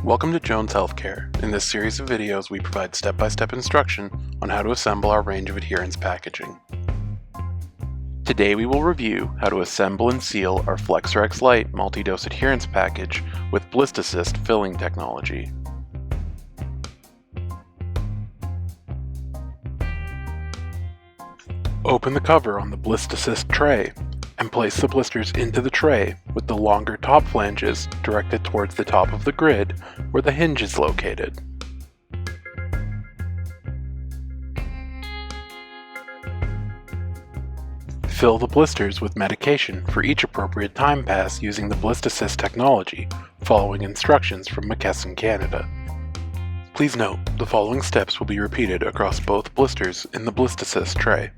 Welcome to Jones Healthcare. In this series of videos, we provide step-by-step instruction on how to assemble our range of adherence packaging. Today we will review how to assemble and seal our FlexRx Lite multi-dose adherence package with BlistAssist filling technology. Open the cover on the BlistAssist tray and place the blisters into the tray with the longer top flanges directed towards the top of the grid where the hinge is located. Fill the blisters with medication for each appropriate time pass using the BlistAssist technology, following instructions from McKesson, Canada. Please note, the following steps will be repeated across both blisters in the BlistAssist tray.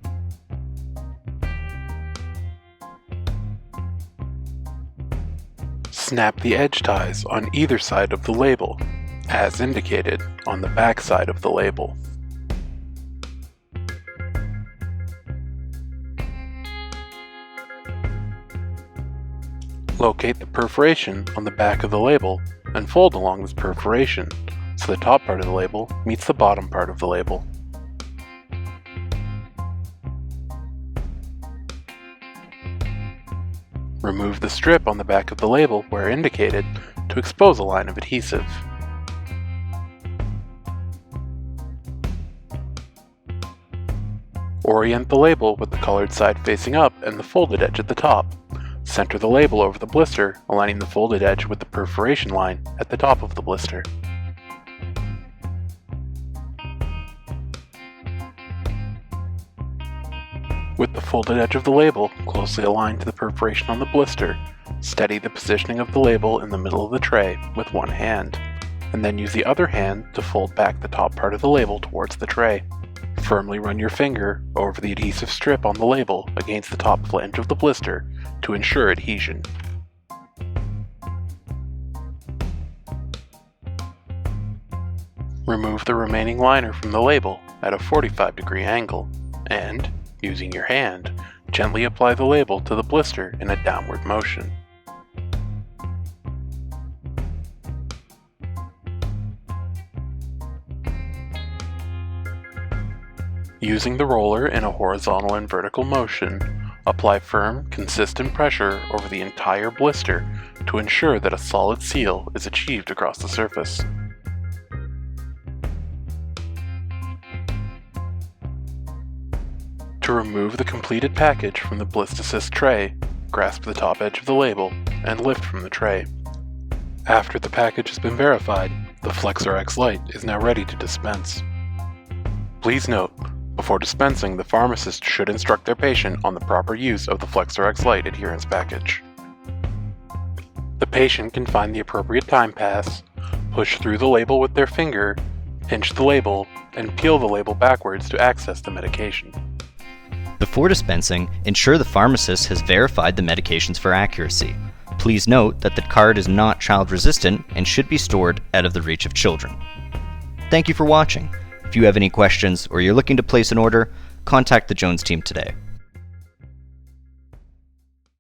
Snap the edge ties on either side of the label, as indicated on the back side of the label. Locate the perforation on the back of the label and fold along this perforation so the top part of the label meets the bottom part of the label. Remove the strip on the back of the label where indicated to expose a line of adhesive. Orient the label with the colored side facing up and the folded edge at the top. Center the label over the blister, aligning the folded edge with the perforation line at the top of the blister. With the folded edge of the label closely aligned to the perforation on the blister, steady the positioning of the label in the middle of the tray with one hand, and then use the other hand to fold back the top part of the label towards the tray. Firmly run your finger over the adhesive strip on the label against the top flange of the blister to ensure adhesion. Remove the remaining liner from the label at a 45-degree angle and, using your hand, gently apply the label to the blister in a downward motion. Using the roller in a horizontal and vertical motion, apply firm, consistent pressure over the entire blister to ensure that a solid seal is achieved across the surface. To remove the completed package from the BlistAssist tray, grasp the top edge of the label and lift from the tray. After the package has been verified, the FlexRx Lite is now ready to dispense. Please note, before dispensing, the pharmacist should instruct their patient on the proper use of the FlexRx Lite adherence package. The patient can find the appropriate time pass, push through the label with their finger, pinch the label, and peel the label backwards to access the medication. Before dispensing, ensure the pharmacist has verified the medications for accuracy. Please note that the card is not child resistant and should be stored out of the reach of children. Thank you for watching. If you have any questions or you're looking to place an order, contact the Jones team today.